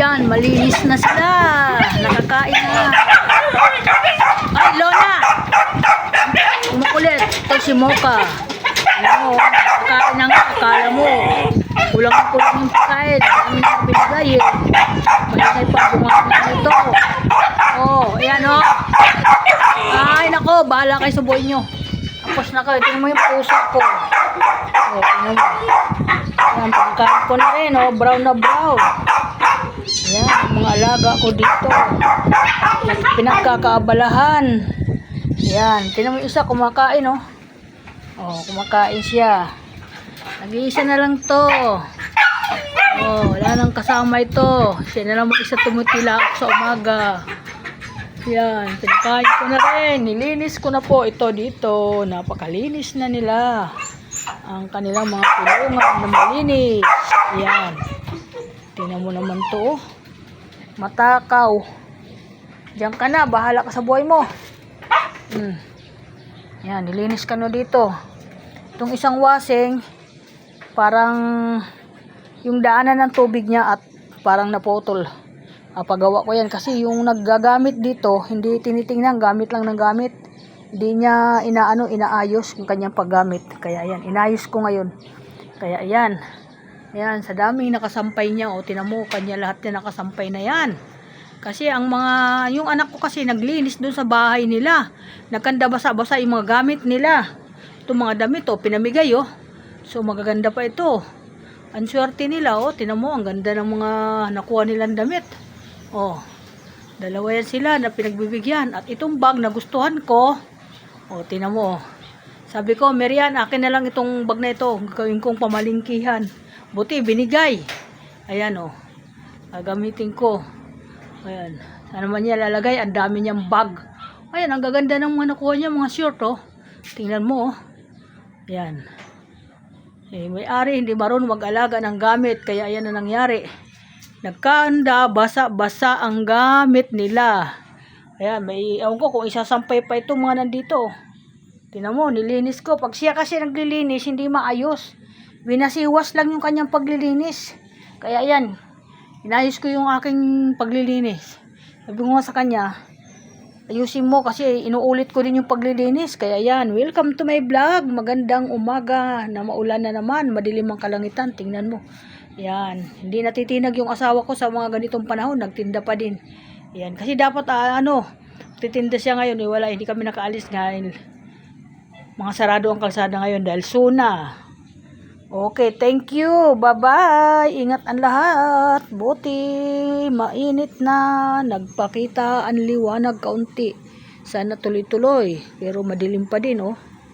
Ayan, malinis na sila. Nakakain na. Ay, Lona! Kumukulit. Ito si Mocha. Ano, nakakain na nga. Akala mo. Kulang-kulang yung pagkain. Kami na binigay eh. Malinay pa bunga na ito. Oh, ayan oh. Ay, nako. Bahala kayo sa buhay nyo. Tapos na kayo. Tingnan mo yung puso ko. Oh, tingnan mo. Ayan, pagkain ko na rin. Oh, brown na brown. Ayan, mga alaga ko dito. Pinagkakaabalahan. Ayan, tingnan mo yung isa kumakain oh. Oh, kumakain siya. Nag-iisa na lang to. Oh, wala nang kasama ito. Siya na lang mag-isa tumutila ako sa umaga. Ayan, pinakain ko na rin. Nilinis ko na po ito dito. Napakalinis na nila. Ang kanilang mga kulungan na malinis. Ayan. Tingnan mo naman to. Matakaw. Diyan ka na. Bahala ka sa buhay mo. Ayan, nilinis ka na dito. Itong isang wasing, parang yung daanan ng tubig niya at parang naputol. Pagawa ko yan kasi yung naggagamit dito, hindi tinitingnan, gamit lang ng gamit. Hindi niya inaayos yung kanyang paggamit. Kaya ayan, inayos ko ngayon. Kaya ayan. Ayan, sa daming nakasampay niya. O, tinan mo, kanya lahat na nakasampay na yan. Kasi yung anak ko kasi naglinis doon sa bahay nila. Nagkanda basa-basa yung mga gamit nila. Itong mga damit, oh, pinamigay, oh. So, magaganda pa ito. Ang swerte nila, oh. Tinan mo, ang ganda ng mga nakuha nilang damit. Oh, dalawa yan sila na pinagbibigyan. At itong bag na gustuhan ko, oh, tinan mo, oh. Sabi ko, Marian, akin na lang itong bag na ito. Gawin kong pamalingkihan. Buti, binigay. Ayan, oh. Gagamitin ko. Ayan. Saan naman niya lalagay? Ang dami niyang bag. Ayan, ang gaganda ng mga nakuha niya, mga short, oh. Tingnan mo, oh. Ayan. May-ari, hindi marunong mag-alaga ng gamit. Kaya ayan na nangyari. Nagkanda, basa-basa ang gamit nila. Ayan, ewan ko kung isasampay pa itong mga nandito. Tingnan mo, nilinis ko. Pag siya kasi naglilinis, hindi maayos. Binasiwas lang yung kanyang paglilinis. Kaya ayan, inayos ko yung aking paglilinis. Sabi ko nga sa kanya, ayusin mo kasi inuulit ko din yung paglilinis. Kaya yan, welcome to my vlog. Magandang umaga na maulan na naman. Madilim ang kalangitan. Tingnan mo. Yan. Hindi natitinag yung asawa ko sa mga ganitong panahon. Nagtinda pa din. Yan. Kasi dapat titinda siya ngayon. Wala, hindi kami nakaalis ngayon. Mga sarado ang kalsada ngayon dahil suna. Okay, thank you. Bye-bye. Ingat ang lahat. Buti, mainit na. Nagpakita ang liwanag kaunti. Sana tuloy-tuloy. Pero madilim pa din, oh.